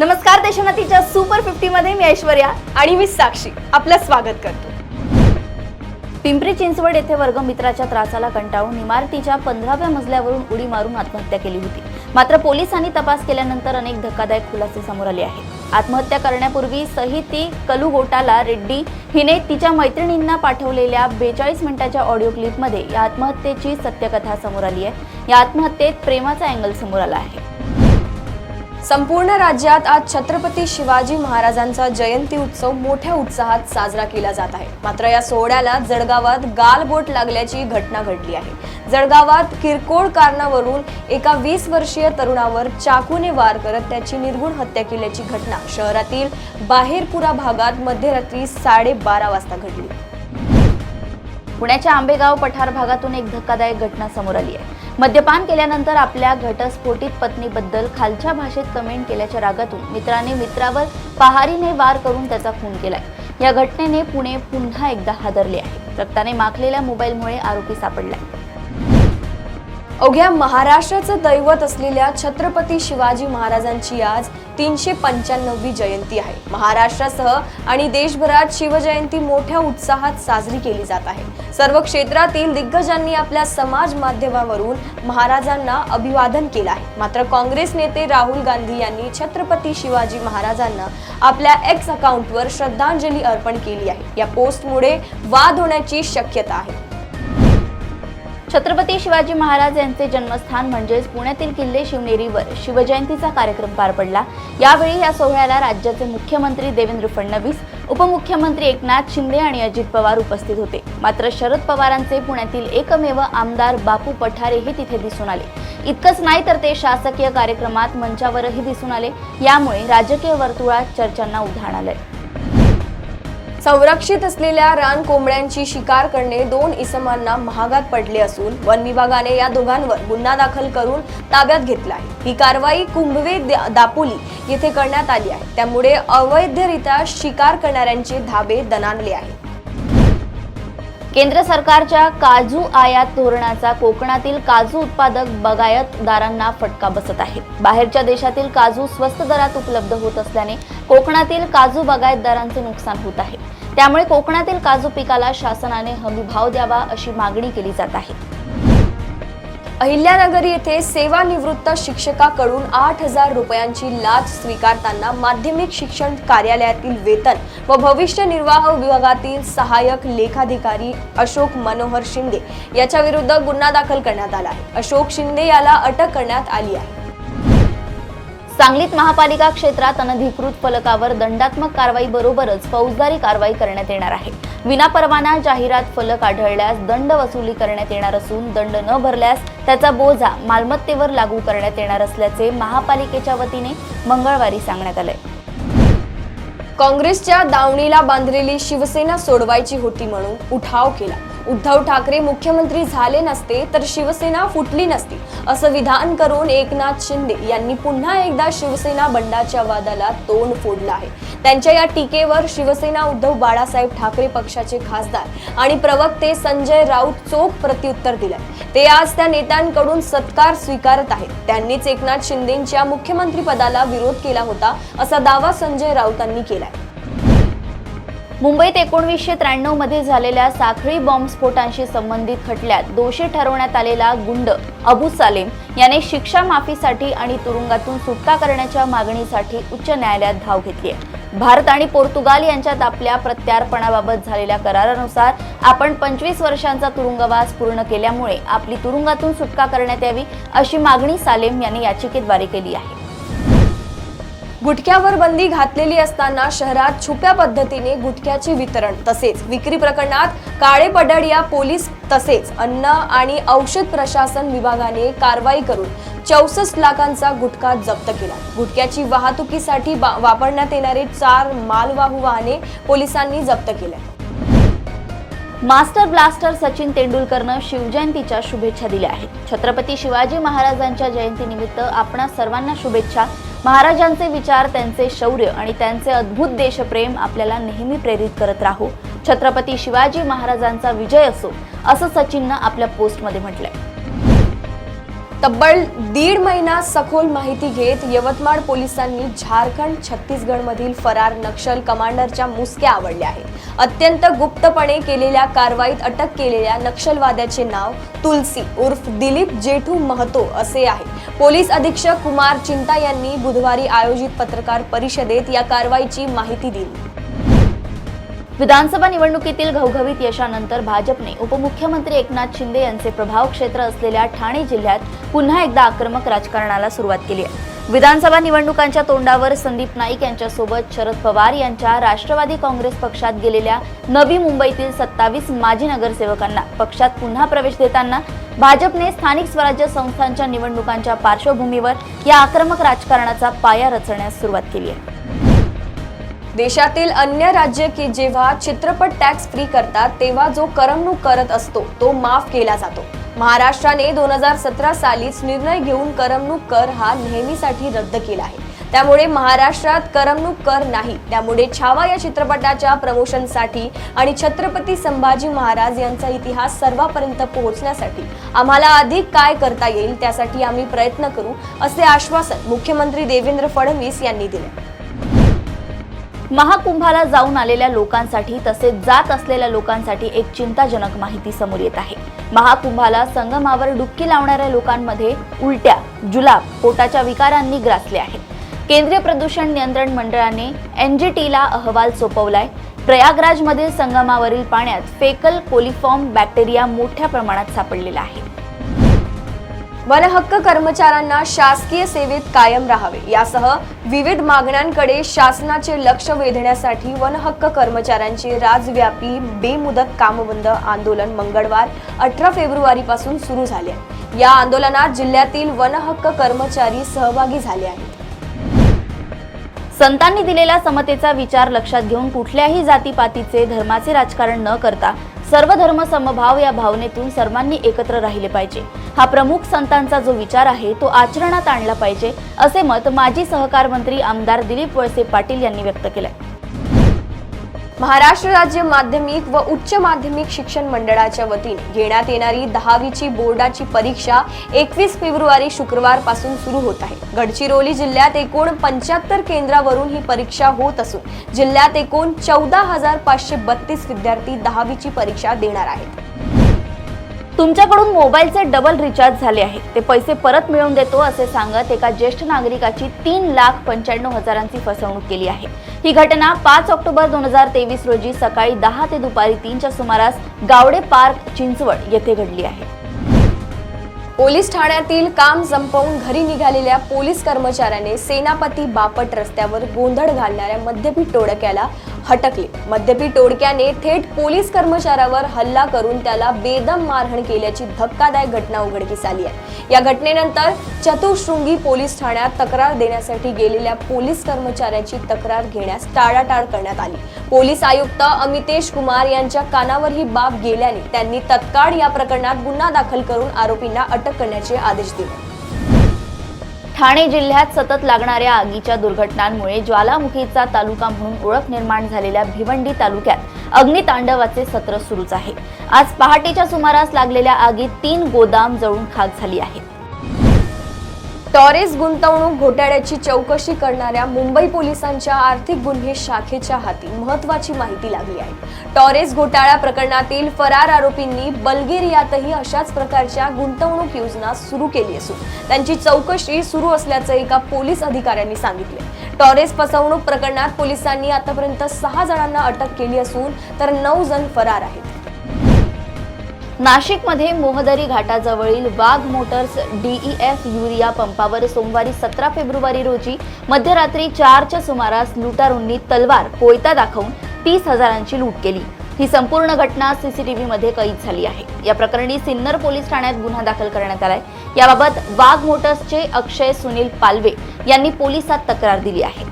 नमस्कार, देशोन्नतीच्या सुपर 50 मध्ये मी ऐश्वर्या आणि मी साक्षी आपलं स्वागत करतो। पिंपरी चिंचवड येथे वर्गमित्राच्या त्रासाला कंटाळून इमारतीच्या 15व्या मजल्यावरून उडी मारून आत्महत्या केली होती। मात्र पोलिसांनी तपास केल्यानंतर अनेक धक्कादायक खुलासे समोर आले आहेत। आत्महत्या करण्यापूर्वी सहिती कलुगोटाला रेड्डी हिने तिच्या मैत्रिणींना पाठवलेल्या 42 मिनिटाच्या ऑडिओ क्लिपमध्ये या आत्महत्येची सत्यकथा समोर आली आहे। या आत्महत्येत प्रेमाचा अँगल समोर आला आहे। संपूर्ण राज्यात आज छत्रपती शिवाजी महाराजांचा जयंती उत्सव मोठ्या उत्साहात साजरा केला जात आहे। मात्र या सोहळ्याला जळगावात गालबोट लागल्याची घटना घडली आहे। जळगावात किरकोळ कारणावरून एका 20 वर्षीय तरुणावर चाकूने वार करत त्याची निर्घृण हत्या केल्याची घटना शहरातील बाहेरपुरा भागात मध्यरात्री 12:30 वाजता घडली। पुण्याच्या आंबेगाव पठार भागातून एक धक्कादायक घटना समोर आली आहे। मद्यपान केल्यानंतर आपल्या घटस्फोटित पत्नीबद्दल खालच्या भाषेत कमेंट केल्याच्या रागातून मित्राने मित्रावर पहारीने वार करून त्याचा खून केलाय। या घटनेने पुणे पुन्हा एकदा हादरले आहे। रक्ताने माखलेल्या मोबाईलमुळे आरोपी सापडलाय। अवघ्या महाराष्ट्राचं दैवत असलेल्या छत्रपती शिवाजी महाराजांची आज 395वी जयंती आहे। महाराष्ट्रासह आणि देशभरात शिवजयंती मोठ्या उत्साहात साजरी केली जात आहे। सर्व क्षेत्रातील दिग्गजांनी आपल्या समाज माध्यमावरून महाराजांना अभिवादन केलं आहे। मात्र काँग्रेस नेते राहुल गांधी यांनी छत्रपती शिवाजी महाराजांना आपल्या एक्स अकाउंटवर श्रद्धांजली अर्पण केली आहे। या पोस्टमुळे वाद होण्याची शक्यता आहे। छत्रपती शिवाजी महाराज यांचे जन्मस्थान म्हणजेच पुण्यातील किल्ले शिवनेरीवर शिवजयंतीचा कार्यक्रम पार पडला। यावेळी या सोहळ्याला राज्याचे मुख्यमंत्री देवेंद्र फडणवीस, उपमुख्यमंत्री एकनाथ शिंदे आणि अजित पवार उपस्थित होते। मात्र शरद पवारांचे पुण्यातील एकमेव आमदार बापू पठारेही तिथे दिसून आले। इतकंच नाही तर ते शासकीय कार्यक्रमात मंचावरही दिसून आले। यामुळे राजकीय वर्तुळात चर्चांना उधाण आलंय। संरक्षित असलेल्या रान कोंबड्यांची शिकार करणे 2 इसमांना महागात पडले असून वन विभागाने या दोघांवर गुन्हा दाखल करून ताब्यात घेतला आहे। ही कारवाई कुंभवे दापोली येथे करण्यात आली आहे। त्यामुळे अवैधरित्या शिकार करणाऱ्यांचे धाबे दणाणले आहेत। केंद्र सरकारच्या काजू आयात धोरणाचा कोकणातील काजू उत्पादक बागायतदारांना फटका बसत आहे। बाहेरच्या देशातील काजू स्वस्त दरात उपलब्ध होत असल्याने कोकणातील काजू बागायतदारांचे नुकसान होत आहे। त्यामुळे कोकणातील काजू पिकाला शासनाने हमी भाव द्यावा अशी मागणी केली जात आहे। अहिल्यानगर येथे सेवानिवृत्त शिक्षकाकडून 8,000 रुपयांची लाच स्वीकारताना माध्यमिक शिक्षण कार्यालयातील वेतन व भविष्य निर्वाह विभागातील सहाय्यक लेखाधिकारी अशोक मनोहर शिंदे याच्या विरुद्ध गुन्हा दाखल करण्यात आला आहे। अशोक शिंदे याला अटक करण्यात आली आहे। सांगलीत महापालिका क्षेत्रात अनधिकृत फलकावर दंडात्मक कारवाई बरोबरच फौजदारी कारवाई करण्यात येणार आहे। विनापरवाना जाहिरात फलक आढळल्यास दंड वसुली करण्यात येणार असून दंड न भरल्यास त्याचा बोजा मालमत्तेवर लागू करण्यात येणार असल्याचे महापालिकेच्या वतीने मंगळवारी सांगण्यात आले। काँग्रेसच्या दावणीला बांधलेली शिवसेना सोडवायची होती म्हणून उठाव केला। उद्धव ठाकरे मुख्यमंत्री झाले नसते तर शिवसेना फुटली नसती असं विधान करून एकनाथ शिंदे यांनी पुन्हा एकदा शिवसेना बंडाच्या वादाला तोंड फोडलं आहे। त्यांच्या या टीकेवर शिवसेना उद्धव बाळासाहेब ठाकरे पक्षाचे खासदार आणि प्रवक्ते संजय राऊत चोख प्रत्युत्तर दिलंय। ते आज त्या नेत्यांकडून सत्कार स्वीकारत आहेत। त्यांनीच एकनाथ शिंदेंच्या मुख्यमंत्री पदाला विरोध केला होता असा दावा संजय राऊतांनी केलाय। मुंबईत 1993 मध्ये झालेल्या साखळी बॉम्बस्फोटांशी संबंधित खटल्यात दोषी ठरवण्यात आलेला गुंड अबू सालेम याने शिक्षा माफीसाठी आणि तुरुंगातून सुटका करण्याच्या मागणीसाठी उच्च न्यायालयात धाव घेतली आहे। भारत आणि पोर्तुगाल यांच्यात आपल्या प्रत्यार्पणाबाबत झालेल्या करारानुसार आपण 25 वर्षांचा तुरुंगवास पूर्ण केल्यामुळे आपली तुरुंगातून सुटका करण्यात यावी अशी मागणी सालेम यांनी याचिकेद्वारे केली आहे। गुटख्यावर बंदी घातलेली असताना शहरात छुप्या पद्धतीने गुटख्याचे वितरण तसेच विक्री प्रकरणात काळे पडळ पोलीस तसेच अन्न आणि औषध प्रशासन विभागाने कारवाई करून 64 लाखांचा गुटखा जप्त केला। गुटख्याची वाहतुकीसाठी वापरण्यात येणारे 4 मालवाहू वाहने पोलिसांनी जप्त केले। मास्टर ब्लास्टर सचिन तेंडुलकरनं शिवजयंतीच्या शुभेच्छा दिल्या आहेत। छत्रपती शिवाजी महाराजांच्या जयंतीनिमित्त आपणा सर्वांना शुभेच्छा। महाराजांचे विचार, त्यांचे शौर्य आणि त्यांचे अद्भुत देशप्रेम आपल्याला नेहमी प्रेरित करत राहू। छत्रपती शिवाजी महाराजांचा विजय असो, असं सचिननं आपल्या पोस्टमध्ये म्हटलंय। तब्बल 1.5 महिना सखोल माहिती घेत यवतमाळ पोलिसांनी झारखंड छत्तीसगड मधील फरार नक्षल कमांडरच्या मुसक्या आवळल्या आहेत। अत्यंत गुप्तपणे केलेल्या कारवाईत अटक केलेल्या नक्षलवाद्याचे नाव तुलसी उर्फ दिलीप जेठू महतो असे आहे। पोलीस अधीक्षक कुमार चिंता यांनी बुधवारी आयोजित पत्रकार परिषदेत या कारवाईची माहिती दिली। विधानसभा निवडणुकीतील घवघवीत यशानंतर भाजपने उपमुख्यमंत्री एकनाथ शिंदे यांचे प्रभाव क्षेत्र असलेल्या ठाणे जिल्ह्यात पुन्हा एकदा आक्रमक राजकारणाला सुरुवात केली आहे। विधानसभा निवडणुकांच्या तोंडावर संदीप नाईक यांच्यासोबत शरद पवार यांच्या राष्ट्रवादी काँग्रेस पक्षात गेलेल्या नवी मुंबईतील 27 माजी नगरसेवकांना पक्षात पुन्हा प्रवेश देताना भाजपने स्थानिक स्वराज्य संस्थांच्या निवडणुकांच्या पार्श्वभूमीवर या आक्रमक राजकारणाचा पाया रचण्यास सुरुवात केली आहे। देशातील अन्य राज्य की जेव्हा चित्रपट टॅक्स फ्री करतात तेव्हा जो करमणूक करत असतो तो माफ केला जातो। महाराष्ट्राने 2017 सालीच निर्णय घेऊन करमणूक कर हा नेहमीसाठी रद्द केला आहे। त्यामुळे महाराष्ट्रात करमणूक कर नाही। त्यामुळे छावा या चित्रपटाच्या प्रमोशनसाठी आणि छत्रपती संभाजी महाराज यांचा इतिहास सर्वांपर्यंत पोहोचण्यासाठी आम्हाला अधिक काय करता येईल त्यासाठी आम्ही प्रयत्न करू असे आश्वासन मुख्यमंत्री देवेंद्र फडणवीस यांनी दिले। महाकुंभाला जाऊन आलेल्या लोकांसाठी तसेच जात असलेल्या लोकांसाठी एक चिंताजनक माहिती समोर येत आहे। महाकुंभाला संगमावर डुबकी लावणाऱ्या लोकांमध्ये उलट्या, जुलाब, पोटाच्या विकारांनी ग्रासले आहे। केंद्रीय प्रदूषण नियंत्रण मंडळाने एनजीटीला अहवाल सोपवलाय। प्रयागराजमधील संगमावरील पाण्यात फेकल कोलिफॉर्म बॅक्टेरिया मोठ्या प्रमाणात सापडलेला आहे। वन हक्क कर्मचाऱ्यांना शासकीय सेवेत कायम राहावे यासह विविध मागण्यांकडे शासनाचे लक्ष वेधण्यासाठी वन हक्क कर्मचाऱ्यांचे राज्यव्यापी बेमुदत कामबंद आंदोलन मंगळवार 18 फेब्रुवारी पासून सुरू झाले आहे। या आंदोलनात जिल्ह्यातील वन हक्क कर्मचारी सहभागी झाले आहेत। संतांनी दिलेला समतेचा विचार लक्षात घेऊन कुठल्याही जातीपातीचे धर्माचे राजकारण न करता सर्व धर्म समभाव या भावनेतून सर्वांनी एकत्र राहिले पाहिजे। हा प्रमुख संतांचा जो विचार आहे तो आचरणात आणला पाहिजे असे मत माजी सहकार मंत्री आमदार दिलीप वळसे पाटील यांनी व्यक्त केले। महाराष्ट्र राज्य माध्यमिक व उच्च माध्यमिक शिक्षण मंडळाच्या वतीने घेण्यात येणारी 10वीची बोर्डाची परीक्षा 21 फेब्रुवारी शुक्रवार पासून सुरू होत आहे। गडचिरोली जिल्ह्यात एकूण 75 केंद्रावरून ही परीक्षा होत असून जिल्ह्यात एकूण 14,532 विद्यार्थी 10वीची परीक्षा देणार आहेत। तुमच्याकडून मोबाईलचे डबल रिचार्ज झाले आहे, ते पैसे परत मिळवून देतो असे सांगत एका ज्येष्ठ नागरिकाची 3,95,000ची फसवणूक केली आहे। ही घटना 5 ऑक्टोबर 2023 रोजी सकाळी 10 ते दुपारी 3च्या सुमारास गावडे पार्क चिंचवड येथे घडली आहे। पोलीस ठाण्यातील काम संपवून घरी निघालेल्या पोलीस कर्मचाऱ्याने सेनापती बापट रस्त्यावर गोंधळ घालणाऱ्या मद्यपी टोळक्याला हटकले। मद्यपी टोळक्याने थेट पोलीस कर्मचाऱ्यावर हल्ला करून त्याला बेदम मारहाण केल्याची धक्कादायक घटना उघडकीस आली आहे। या घटनेनंतर चतुःशृंगी पोलीस ठाण्यात तक्रार देण्यासाठी गेलेल्या पोलीस कर्मचाऱ्याची तक्रार घेण्यास टाळाटाळ करण्यात आली। पोलीस आयुक्त अमितेश कुमार यांच्या कानावर ही बाब गेल्याने त्यांनी तत्काळ या प्रकरणात गुन्हा दाखल करून आरोपींना अटक करण्याचे आदेश दिले। ठाणे जिल्ह्यात सतत लागणाऱ्या आगीच्या दुर्घटनांमुळे ज्वालामुखीचा तालुका म्हणून ओळख निर्माण झालेल्या भिवंडी तालुक्यात अग्नितांडवाचे सत्र सुरूच आहे। आज पहाटेच्या सुमारास लागलेल्या आगीत 3 गोदाम जळून खाक झाली आहे। टॉरेस गुंतवणूक घोटाळ्याची चौकशी करणाऱ्या मुंबई पोलिसांच्या आर्थिक गुन्हे शाखेच्या हाती महत्त्वाची माहिती लागली आहे। टॉरेस घोटाळा प्रकरणातील फरार आरोपींनी बल्गेरियातही अशाच प्रकारच्या गुंतवणूक योजना सुरू केली असून त्यांची चौकशी सुरू असल्याचं एका पोलीस अधिकाऱ्यांनी सांगितले। टॉरेस फसवणूक प्रकरणात पोलिसांनी आतापर्यंत 6 जणांना अटक केली असून तर 9 जण फरार आहेत। नाशिकमध्ये मोहदरी घाटाजवळील वाघ मोटर्स DEF युरिया पंपावर सोमवारी 17 फेब्रुवारी रोजी मध्यरात्री 4च्या सुमारास लुटारूंनी तलवार कोयता दाखवून 30,000ची लूट केली। ही संपूर्ण घटना CCTV मध्ये कैद झाली आहे। या प्रकरणी सिन्नर पोलीस ठाण्यात गुन्हा दाखल करण्यात आलाय। याबाबत वाघ मोटर्सचे अक्षय सुनील पालवे यांनी पोलिसात तक्रार दिली आहे।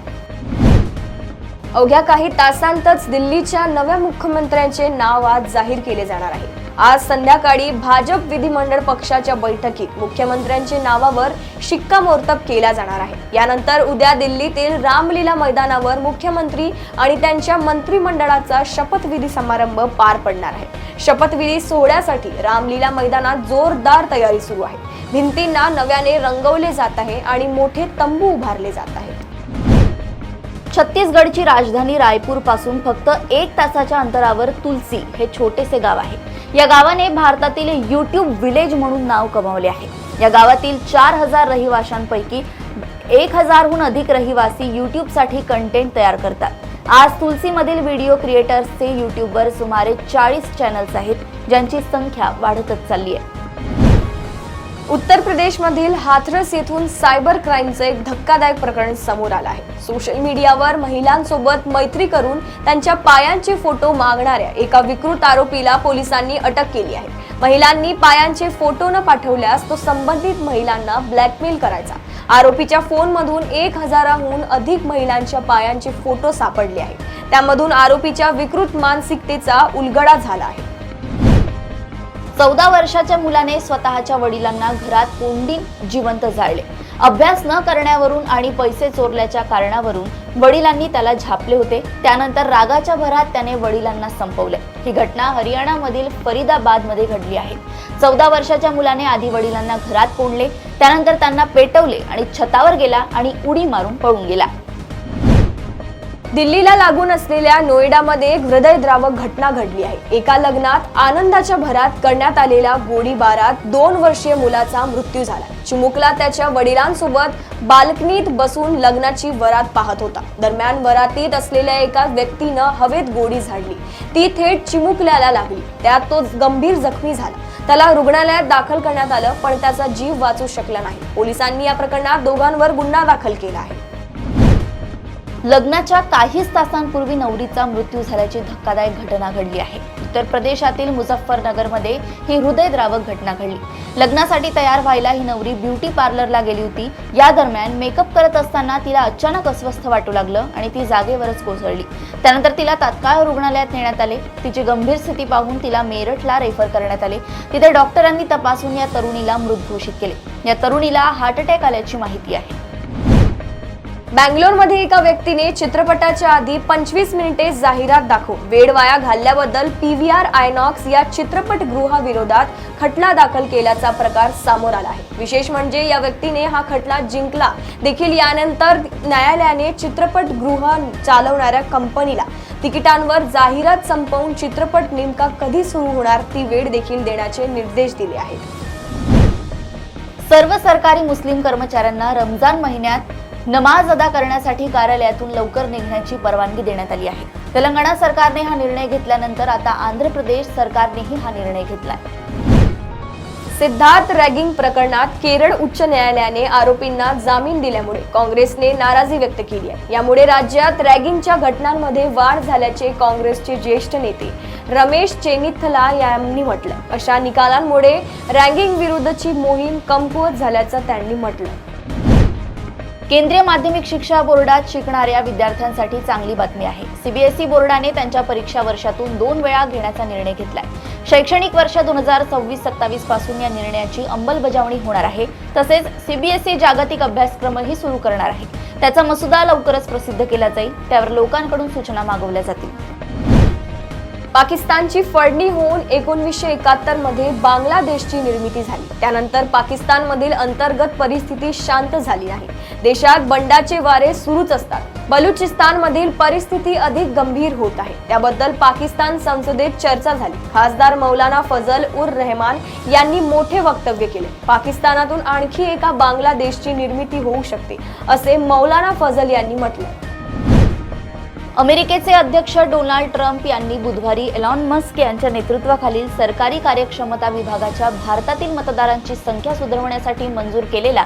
अवघ्या काही तासांतच दिल्लीच्या नव्या मुख्यमंत्र्यांचे नाव आज जाहीर केले जाणार आहे। आज संध्याकाळी भाजप विधिमंडळ पक्षाच्या बैठकीत मुख्यमंत्र्यांच्या नावावर शिक्कामोर्तब केला जाणार आहे। यानंतर उद्या दिल्लीतील रामलीला मैदानावर मुख्यमंत्री आणि त्यांच्या मंत्रिमंडळाचा शपथविधी समारंभ पार पडणार आहे। शपथविधी सोहळ्यासाठी रामलीला मैदानात जोरदार तयारी सुरू आहे। भिंतींना नव्याने रंगवले जात आहे आणि मोठे तंबू उभारले जात आहेत. छत्तीसगडची राजधानी रायपूर पासून फक्त 1 तासाच्या अंतरावर तुलसी हे छोटेसे गाव आहे. या गावाने भारतातील यूट्यूब विलेज म्हणून नाव कमावले आहे. या गावातील 4000 रहिवाशांपैकी 1000हून अधिक रहिवासी यूट्यूबसाठी कंटेंट तयार करतात. आज तुलसीमधील व्हिडिओ क्रिएटर्सचे यूट्यूबवर सुमारे 40 चॅनल्स आहेत, ज्यांची संख्या वाढतच चालली आहे. उत्तर प्रदेशमधील हाथरस येथून सायबर क्राईमचं एक धक्कादायक प्रकरण समोर आलं आहे. सोशल मीडियावर महिलांसोबत मैत्री करून त्यांच्या पायांचे फोटो मागणाऱ्या एका विकृत आरोपीला पोलिसांनी अटक केली आहे. महिलांनी पायांचे फोटो न पाठवल्यास तो संबंधित महिलांना ब्लॅकमेल करायचा. आरोपीच्या फोनमधून 1000हून अधिक महिलांच्या पायांचे फोटो सापडले आहेत. त्यामधून आरोपीच्या विकृत मानसिकतेचा उलगडा झाला आहे. 14 वर्षाच्या मुलाने स्वतःच्या वडिलांना घरात कोंडीत जिवंत जाळले. अभ्यास न करण्यावरून आणि पैसे चोरल्याच्या कारणावरून वडिलांनी त्याला झापले होते. त्यानंतर रागाच्या भरात त्याने वडिलांना संपवले. ही घटना हरियाणामधील फरीदाबाद मध्ये घडली आहे. 14 वर्षाच्या मुलाने आधी वडिलांना घरात कोंडले, त्यानंतर त्यांना पेटवले आणि छतावर गेला आणि उडी मारून पळून गेला. दिल्लीला लागून असलेल्या नोएडामध्ये एक हृदयद्रावक घटना घडली आहे. एका लग्नात आनंदाच्या भरात करण्यात आलेल्या गोळीबारात 2 वर्षीय मुलाचा मृत्यू झाला. चिमुकला त्याच्या वडिलांसोबत बाल्कनीत बसून लग्नाची वरात पाहत होता. दरम्यान वरातीत असलेल्या एका व्यक्तीनं हवेत गोळी झाडली. ती थेट चिमुकल्याला लागली. त्यात तो गंभीर जखमी झाला. त्याला रुग्णालयात दाखल करण्यात आलं, पण त्याचा जीव वाचू शकला नाही. पोलिसांनी या प्रकरणात दोघांवर गुन्हा दाखल केला आहे. लग्नाच्या काहीच तासांपूर्वी नवरीचा मृत्यू झाल्याची धक्कादायक घटना घडली आहे. उत्तर प्रदेशातील मुझफ्फरनगरमध्ये ही हृदयद्रावक घटना घडली. लग्नासाठी तयार व्हायला ही नवरी ब्युटी पार्लरला गेली होती. या दरम्यान मेकअप करत असताना तिला अचानक अस्वस्थ वाटू लागलं आणि ती जागेवरच कोसळली. त्यानंतर तिला तात्काळ रुग्णालयात नेण्यात आले. तिची गंभीर स्थिती पाहून तिला मेरठला रेफर करण्यात आले. तिथे डॉक्टरांनी तपासून या तरुणीला मृत घोषित केले. या तरुणीला हार्ट अटॅक आल्याची माहिती आहे. बँगलोरमध्ये एका व्यक्तीने चित्रपटाच्या आधी 25 मिनिटे जाहिरात दाखवून वेळ वाया घालल्याबद्दल PVR आयनॉक्स या चित्रपटगृहाविरोधात खटला दाखल केल्याचा प्रकार समोर आला आहे. विशेष म्हणजे या व्यक्तीने हा खटला जिंकला देखील. यानंतर न्यायालयाने चित्रपटगृह चालवणाऱ्या कंपनीला तिकिटांवर जाहिरात संपवून चित्रपट नेमका कधी सुरू होणार ती वेळ देखील देण्याचे निर्देश दिले आहेत. सर्व सरकारी मुस्लिम कर्मचाऱ्यांना रमजान महिन्यात नमाज अदा करण्यासाठी कार्यालयातून लवकर निघण्याची परवानगी देण्यात आली आहे. तेलंगणा सरकारने हा निर्णय घेतल्यानंतर आता आंध्र प्रदेश सरकारनेही हा निर्णय घेतलाय. सिद्धार्थ रॅगिंग प्रकरणात केरळ उच्च न्यायालयाने आरोपींना जामीन दिल्यामुळे काँग्रेसने नाराजी व्यक्त केली आहे. यामुळे राज्यात रॅगिंगच्या घटनांमध्ये वाढ झाल्याचे काँग्रेसचे ज्येष्ठ नेते रमेश चेन्निथला यांनी म्हटलं. अशा निकालांमुळे रॅगिंग विरुद्धची मोहीम कमकुवत झाल्याचं त्यांनी म्हटलं. केंद्रीय माध्यमिक शिक्षा बोर्डात शिकणाऱ्या विद्यार्थ्यांसाठी चांगली बातमी आहे. CBSE बोर्डाने त्यांच्या परीक्षा वर्षातून 2 वेळा घेण्याचा निर्णय घेतलाय. शैक्षणिक वर्ष 2026-27 पासून या निर्णयाची अंमलबजावणी होणार आहे. तसेच CBSE जागतिक अभ्यासक्रमही सुरू करणार आहे. त्याचा मसुदा लवकरच प्रसिद्ध केला जाईल. त्यावर लोकांकडून सूचना मागवल्या जातील. पाकिस्तानची फडणी होऊन 1971 मध्ये बांगलादेशची निर्मिती झाली. त्यानंतर पाकिस्तानमधील अंतर्गत परिस्थिती शांत झाली नाही. देशात बंडाचे वारे सुरूच असतात. बलुचिस्तानमधील परिस्थिती अधिक गंभीर होत आहे. त्याबद्दल पाकिस्तान संसदेत चर्चा झाली. खासदार मौलाना फजल उर रहमान यांनी मोठे वक्तव्य केले. पाकिस्तानातून आणखी एका बांगलादेशची निर्मिती होऊ शकते असे मौलाना फजल यांनी म्हटले. अमेरिकेचे अध्यक्ष डोनाल्ड ट्रम्प यांनी बुधवारी एलॉन मस्क यांच्या नेतृत्वाखालील सरकारी कार्यक्षमता विभागाच्या भारतातील मतदारांची संख्या सुधारण्यासाठी मंजूर केलेला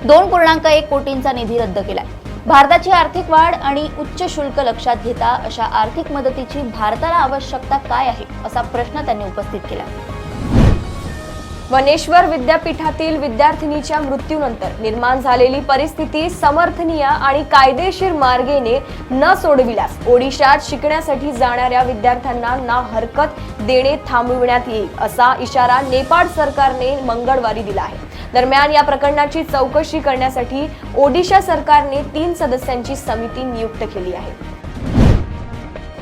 2.1 कोटींचा निधी रद्द केलाय. भारताची आर्थिक वाढ आणि उच्च शुल्क लक्षात घेता अशा आर्थिक मदतीची भारताला आवश्यकता काय आहे असा प्रश्न त्यांनी उपस्थित केला. वनेश्वर विद्यापीठातील विद्यार्थिनीच्या मृत्यूनंतर निर्माण झालेली परिस्थिती समर्थनीय आणि कायदेशीर मार्गाने न सोडविल्यास ओडिशात शिकण्यासाठी जाणाऱ्या विद्यार्थ्यांना ना हरकत देणे थांबविण्यात येईल असा इशारा नेपाळ सरकारने मंगळवारी दिला आहे. दरम्यान या प्रकरणाची चौकशी करण्यासाठी ओडिशा सरकारने 3 सदस्यांची समिती नियुक्त केली आहे.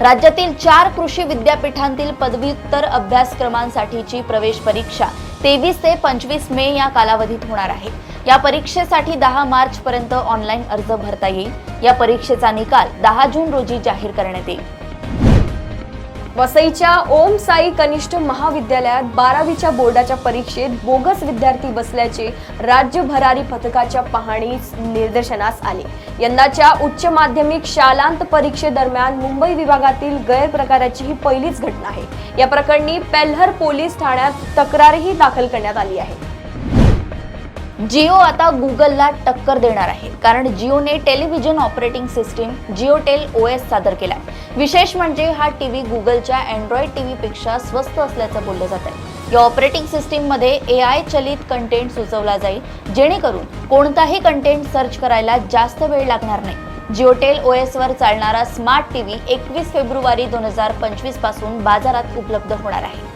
राज्यातील 4 कृषी विद्यापीठांतील पदव्युत्तर अभ्यासक्रमांसाठीची प्रवेश परीक्षा 23 ते 25 मे या कालावधीत होणार आहे। या परीक्षेसाठी 10 मार्च पर्यंत ऑनलाईन अर्ज भरता येईल। या परीक्षेचा निकाल 10 जून रोजी जाहीर करण्यात येईल। वसईच्या ओम साई कनिष्ठ महाविद्यालयात 12वीच्या बोर्डाच्या परीक्षेत बोगस विद्यार्थी बसल्याचे राज्य भरारी पथकाच्या पाहणीस निदर्शनास आले। यंदाच्या उच्च माध्यमिक शालांत परीक्षेदरम्यान मुंबई विभागातील गैरप्रकाराची ही पहिलीच घटना आहे। या प्रकरणी पेल्हर पोलीस ठाण्यात तक्रारही दाखल करण्यात आली आहे। जिओ आता गुगलला टक्कर देणार आहे, कारण जिओने टेलिव्हिजन ऑपरेटिंग सिस्टीम जिओटेल OS सादर केलाय। विशेष म्हणजे हा टीव्ही गुगलच्या अँड्रॉइड टीव्ही पेक्षा स्वस्त असल्याचं बोललं जात आहे। या ऑपरेटिंग सिस्टीम मध्ये AI चलित कंटेंट सुचवला जाईल, जेणेकरून कोणताही कंटेंट सर्च करायला जास्त वेळ लागणार नाही। जिओटेल OS वर चालणारा स्मार्ट टीव्ही 21 फेब्रुवारी 2025 पासून बाजारात उपलब्ध होणार आहे।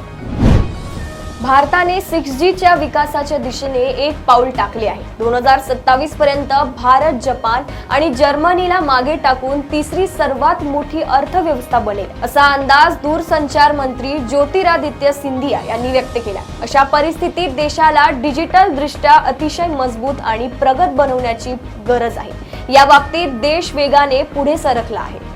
भारताने 6Gच्या विकासाच्या दिशेने एक पाऊल टाकले आहे। 2027 पर्यंत भारत, जपान आणि जर्मनीला मागे टाकून तिसरी सर्वात मोठी अर्थव्यवस्था बनेल, असा अंदाज दूरसंचार मंत्री ज्योतिरादित्य सिंधिया यांनी व्यक्त केला। अशा परिस्थितीत देशाला डिजिटल दृष्ट्या अतिशय मजबूत आणि प्रगत बनवण्याची गरज आहे। या बाबतीत देश वेगाने पुढे सरकला आहे।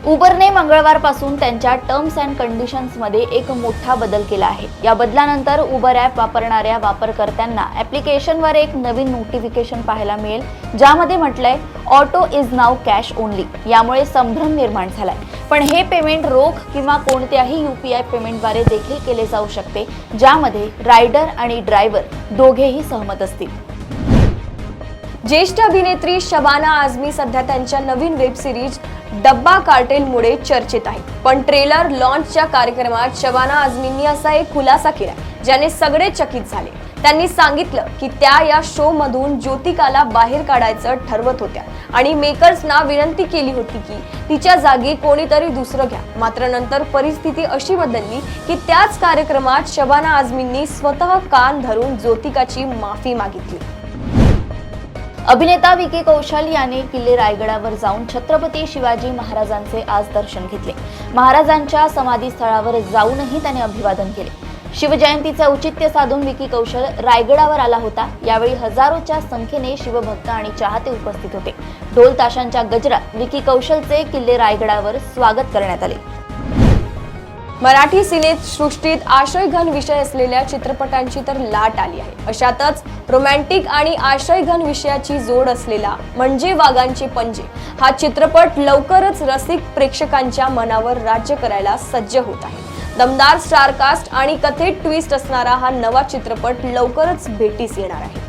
उबरने मंगळवारपासून त्यांच्या टर्म्स अँड कंडिशन्समध्ये एक मोठा बदल केला आहे। या बदलानंतर उबर ॲप वापरणाऱ्या वापरकर्त्यांना ॲप्लिकेशनवर एक नवीन नोटिफिकेशन पाहायला मिळेल, ज्यामध्ये म्हटलंय auto is now cash only. यामुळे संभ्रम निर्माण झालाय, पण हे पेमेंट रोख किंवा कोणत्याही UPI पेमेंटद्वारे देखील केले जाऊ शकते, ज्यामध्ये रायडर आणि ड्रायव्हर दोघेही सहमत असतील। ज्येष्ठ अभिनेत्री शबाना आझमी सध्या त्यांच्या नवीन वेब सिरीज डब्बा कार्टेलमुळे चर्चेत आहे। पण ट्रेलर लॉन्चच्या कार्यक्रमात शबाना आझमींनी असा एक खुलासा केला, ज्याने सगळे चकित झाले। त्यांनी सांगितलं की त्या या शो मधून ज्योतिकाला बाहेर काढायचं ठरवत होत्या आणि मेकर्सना विनंती केली होती की तिच्या जागी कोणीतरी दुसरं घ्या। मात्र नंतर परिस्थिती अशी बदलली की त्याच कार्यक्रमात शबाना आझमींनी स्वतः कान धरून ज्योतिकाची माफी मागितली। अभिनेता विकी कौशल याने किल्ले रायगडावर जाऊन छत्रपती शिवाजी महाराजांचे आज दर्शन घेतले। महाराजांच्या समाधी स्थळावर जाऊनही त्याने अभिवादन केले। शिवजयंतीचे औचित्य साधून विकी कौशल रायगडावर आला होता। यावेळी हजारोच्या संख्येने शिवभक्त आणि चाहते उपस्थित होते। ढोल ताशांच्या गजरात विकी कौशलचे किल्ले रायगडावर स्वागत करण्यात आले। मराठी सिनेसृष्टीत आशयघन विषय असलेल्या चित्रपटांची तर लाट आली आहे। अशातच रोमॅन्टिक आणि आशयघन विषयाची जोड असलेला म्हणजे वाघांचे पंजे हा चित्रपट लवकरच रसिक प्रेक्षकांच्या मनावर राज्य करायला सज्ज होत आहे। दमदार स्टारकास्ट आणि कथेत ट्विस्ट असणारा हा नवा चित्रपट लवकरच भेटीस येणार आहे।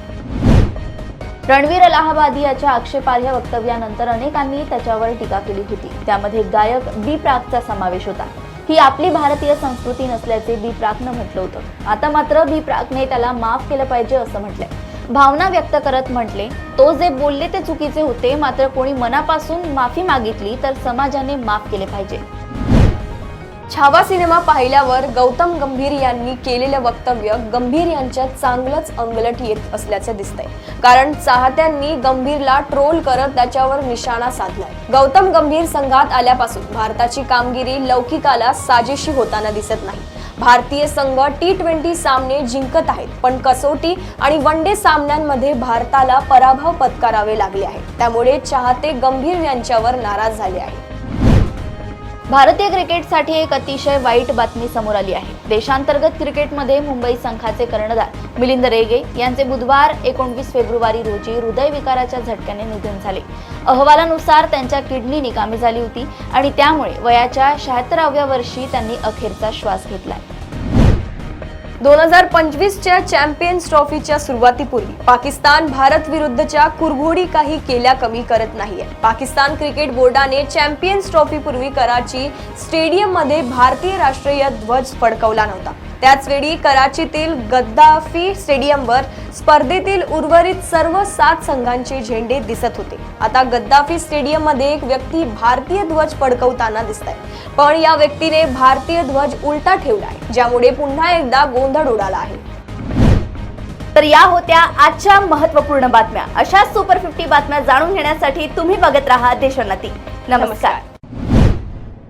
रणवीर अलाहाबादी याच्या आक्षेपार्ह वक्तव्यानंतर अनेकांनी त्याच्यावर टीका केली होती। त्यामध्ये गायक बी प्राकचा समावेश होता। ही आपली भारतीय संस्कृती नसल्याचे बी प्राकनं म्हटलं होतं। आता मात्र बी प्राकने त्याला माफ केलं पाहिजे असं म्हटलंय। भावना व्यक्त करत म्हटले, तो जे बोलले ते चुकीचे होते, मात्र कोणी मनापासून माफी मागितली तर समाजाने माफ केले पाहिजे। छावा सिनेमा पाहिल्यावर गौतम गंभीर यांनी केलेलं वक्तव्य गंभीर यांच्या चांगलंच अंगलट येत असल्याचं दिसतंय, कारण चाहत्यांनी गंभीरला ट्रोल करत त्याच्यावर निशाणा साधलाय। गौतम गंभीर संघात आल्यापासून भारताची कामगिरी लौकिकाला साजेशी होताना दिसत नाही। भारतीय संघ T20 सामने जिंकत आहेत, पण कसोटी आणि वनडे सामन्यांमध्ये भारताला पराभव पत्करावे लागले आहे। त्यामुळे चाहते गंभीर यांच्यावर नाराज झाले आहेत। भारतीय क्रिकेटसाठी एक अतिशय वाईट बातमी समोर आली आहे। देशांतर्गत क्रिकेटमध्ये मुंबई संघाचे कर्णधार मिलिंद रेगे यांचे बुधवार 29 फेब्रुवारी रोजी हृदयविकाराच्या झटक्याने निधन झाले। अहवालानुसार त्यांच्या किडनी निकामी झाली होती आणि त्यामुळे वयाच्या 76व्या वर्षी त्यांनी अखेरचा श्वास घेतलाय। 2025च्या चॅम्पियन्स ट्रॉफीच्या सुरुवातीपूर्वी पाकिस्तान भारत विरुद्धच्या कुरघोडी काही केल्या कमी करत नाहीये। पाकिस्तान क्रिकेट बोर्डाने चॅम्पियन्स ट्रॉफीपूर्वी कराची स्टेडियममध्ये भारतीय राष्ट्रीय ध्वज फडकवला नव्हता। त्याचवेळी कराचीतील गद्दाफी स्टेडियमवर स्पर्धेतील उर्वरित सर्व 7 संघांचे झेंडे दिसत होते। आता गद्दाफी स्टेडियममध्ये एक व्यक्ती भारतीय ध्वज फडकवताना दिसतोय, पण या व्यक्तीने भारतीय ध्वज उलटा ठेवला आहे, ज्यामुळे पुन्हा एकदा गोंधळ उडाला आहे। तर या होत्या आजच्या महत्त्वपूर्ण बातम्या। अशाच सुपर 50 बातम्या जाणून घेण्यासाठी तुम्ही बघत राहा देशोन्नती। नमस्कार।